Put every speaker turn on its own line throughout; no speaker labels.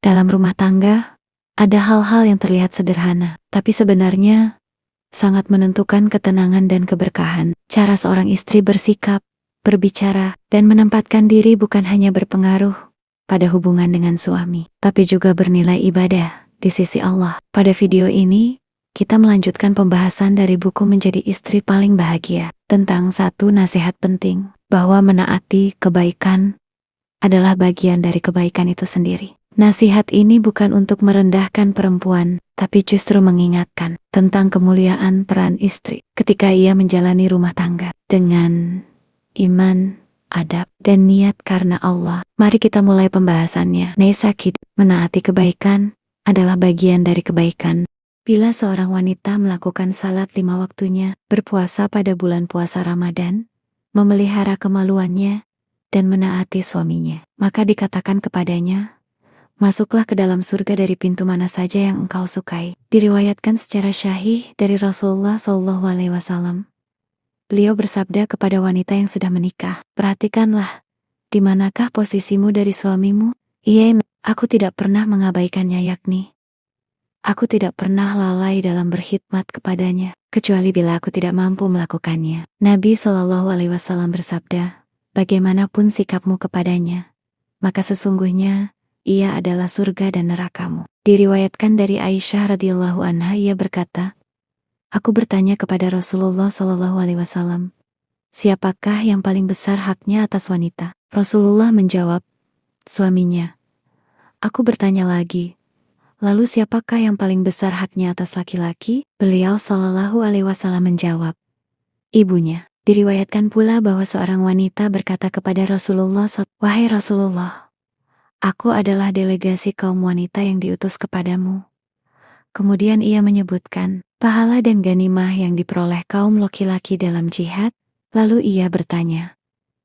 Dalam rumah tangga, ada hal-hal yang terlihat sederhana, tapi sebenarnya sangat menentukan ketenangan dan keberkahan. Cara seorang istri bersikap, berbicara, dan menempatkan diri bukan hanya berpengaruh pada hubungan dengan suami, tapi juga bernilai ibadah di sisi Allah. Pada video ini, kita melanjutkan pembahasan dari buku Menjadi Istri Paling Bahagia tentang satu nasihat penting, bahwa menaati kebaikan adalah bagian dari kebaikan itu sendiri. Nasihat ini bukan untuk merendahkan perempuan, tapi justru mengingatkan tentang kemuliaan peran istri ketika ia menjalani rumah tangga dengan iman, adab, dan niat karena Allah. Mari kita mulai pembahasannya. Naisakid, menaati kebaikan adalah bagian dari kebaikan. Bila seorang wanita melakukan salat 5 waktunya, berpuasa pada bulan puasa Ramadan, memelihara kemaluannya, dan menaati suaminya, maka dikatakan kepadanya, masuklah ke dalam surga dari pintu mana saja yang engkau sukai. Diriwayatkan secara syahih dari Rasulullah SAW. Beliau bersabda kepada wanita yang sudah menikah, perhatikanlah, di manakah posisimu dari suamimu? Ia, aku tidak pernah mengabaikannya, yakni aku tidak pernah lalai dalam berkhidmat kepadanya, kecuali bila aku tidak mampu melakukannya. Nabi SAW bersabda, bagaimanapun sikapmu kepadanya, maka sesungguhnya ia adalah surga dan nerakamu. Diriwayatkan dari Aisyah radhiyallahu anha, ia berkata, aku bertanya kepada Rasulullah SAW, siapakah yang paling besar haknya atas wanita? Rasulullah menjawab, suaminya. Aku bertanya lagi, lalu siapakah yang paling besar haknya atas laki-laki? Beliau SAW menjawab, ibunya. Diriwayatkan pula bahwa seorang wanita berkata kepada Rasulullah, wahai Rasulullah, aku adalah delegasi kaum wanita yang diutus kepadamu. Kemudian ia menyebutkan pahala dan ganimah yang diperoleh kaum laki-laki dalam jihad. Lalu ia bertanya,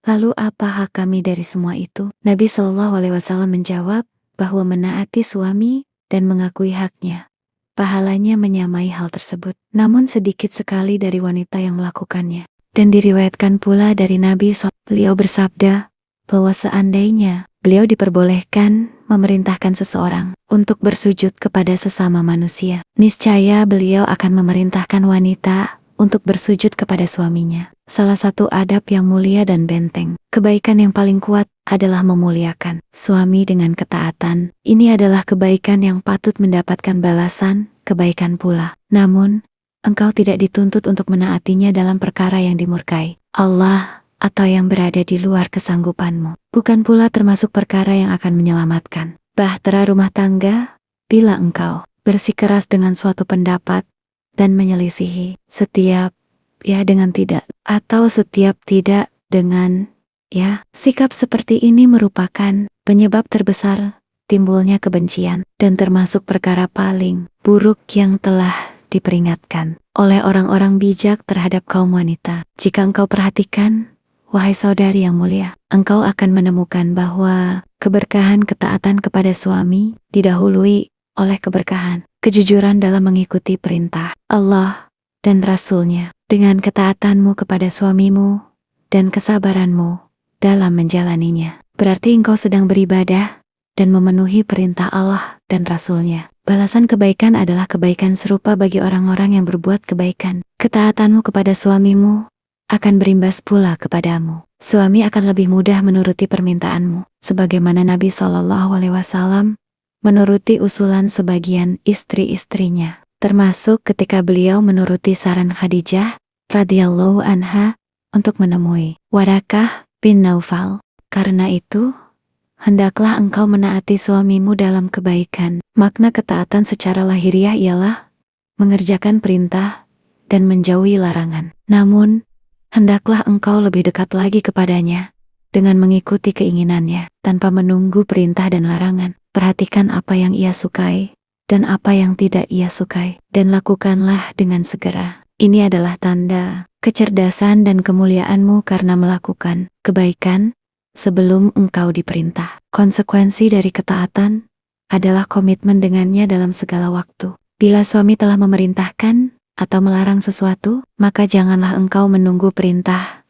lalu apa hak kami dari semua itu? Nabi SAW menjawab bahwa menaati suami dan mengakui haknya, pahalanya menyamai hal tersebut. Namun sedikit sekali dari wanita yang melakukannya. Dan diriwayatkan pula dari Nabi beliau bersabda bahwa seandainya beliau diperbolehkan memerintahkan seseorang untuk bersujud kepada sesama manusia, niscaya beliau akan memerintahkan wanita untuk bersujud kepada suaminya. Salah satu adab yang mulia dan benteng, kebaikan yang paling kuat adalah memuliakan suami dengan ketaatan. Ini adalah kebaikan yang patut mendapatkan balasan kebaikan pula. Namun, engkau tidak dituntut untuk menaatinya dalam perkara yang dimurkai Allah atau yang berada di luar kesanggupanmu. Bukan pula termasuk perkara yang akan menyelamatkan bahtera rumah tangga bila engkau bersikeras dengan suatu pendapat dan menyelisihi setiap ya dengan tidak, atau setiap tidak dengan ya. Sikap seperti ini merupakan penyebab terbesar timbulnya kebencian dan termasuk perkara paling buruk yang telah diperingatkan oleh orang-orang bijak terhadap kaum wanita. Jika engkau perhatikan, wahai saudari yang mulia, engkau akan menemukan bahwa keberkahan ketaatan kepada suami didahului oleh keberkahan kejujuran dalam mengikuti perintah Allah dan Rasul-Nya, dengan ketaatanmu kepada suamimu dan kesabaranmu dalam menjalaninya. Berarti engkau sedang beribadah dan memenuhi perintah Allah dan Rasul-Nya. Balasan kebaikan adalah kebaikan serupa bagi orang-orang yang berbuat kebaikan. Ketaatanmu kepada suamimu akan berimbas pula kepadamu. Suami akan lebih mudah menuruti permintaanmu, sebagaimana Nabi SAW menuruti usulan sebagian istri-istrinya, termasuk ketika beliau menuruti saran Khadijah radhiyallahu anha untuk menemui Warakah bin Naufal. Karena itu, hendaklah engkau menaati suamimu dalam kebaikan. Makna ketaatan secara lahiriah ialah mengerjakan perintah dan menjauhi larangan. Namun, hendaklah engkau lebih dekat lagi kepadanya dengan mengikuti keinginannya tanpa menunggu perintah dan larangan. Perhatikan apa yang ia sukai dan apa yang tidak ia sukai, dan lakukanlah dengan segera. Ini adalah tanda kecerdasan dan kemuliaanmu karena melakukan kebaikan sebelum engkau diperintah. Konsekuensi dari ketaatan adalah komitmen dengannya dalam segala waktu. Bila suami telah memerintahkan atau melarang sesuatu, maka janganlah engkau menunggu perintah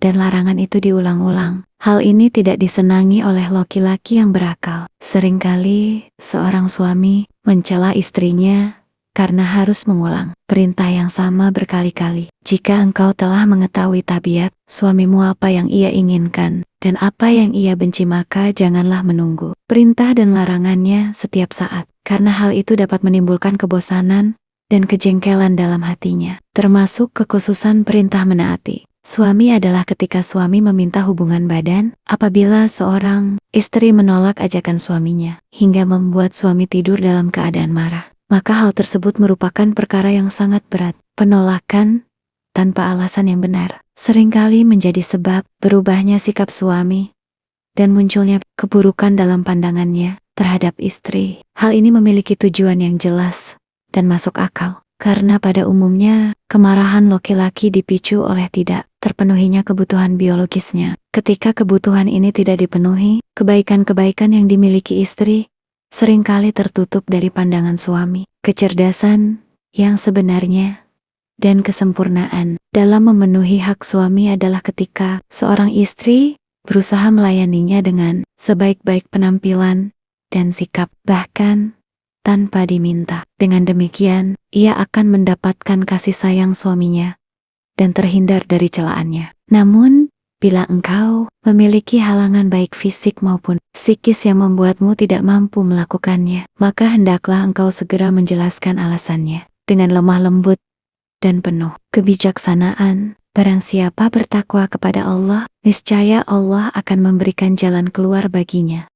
dan larangan itu diulang-ulang. Hal ini tidak disenangi oleh laki-laki yang berakal. Seringkali seorang suami mencela istrinya karena harus mengulang perintah yang sama berkali-kali. Jika engkau telah mengetahui tabiat suamimu, apa yang ia inginkan dan apa yang ia benci, maka janganlah menunggu perintah dan larangannya setiap saat, karena hal itu dapat menimbulkan kebosanan dan kejengkelan dalam hatinya. Termasuk kekhususan perintah menaati suami adalah ketika suami meminta hubungan badan. Apabila seorang istri menolak ajakan suaminya hingga membuat suami tidur dalam keadaan marah, maka hal tersebut merupakan perkara yang sangat berat. Penolakan tanpa alasan yang benar seringkali menjadi sebab berubahnya sikap suami dan munculnya keburukan dalam pandangannya terhadap istri. Hal ini memiliki tujuan yang jelas dan masuk akal, karena pada umumnya kemarahan laki-laki dipicu oleh tidak terpenuhinya kebutuhan biologisnya. Ketika kebutuhan ini tidak dipenuhi, kebaikan-kebaikan yang dimiliki istri seringkali tertutup dari pandangan suami. Kecerdasan yang sebenarnya dan kesempurnaan dalam memenuhi hak suami adalah ketika seorang istri berusaha melayaninya dengan sebaik-baik penampilan dan sikap, bahkan tanpa diminta. Dengan demikian, ia akan mendapatkan kasih sayang suaminya dan terhindar dari celaannya. Namun, bila engkau memiliki halangan baik fisik maupun psikis yang membuatmu tidak mampu melakukannya, maka hendaklah engkau segera menjelaskan alasannya dengan lemah lembut dan penuh kebijaksanaan. Barang siapa bertakwa kepada Allah, niscaya Allah akan memberikan jalan keluar baginya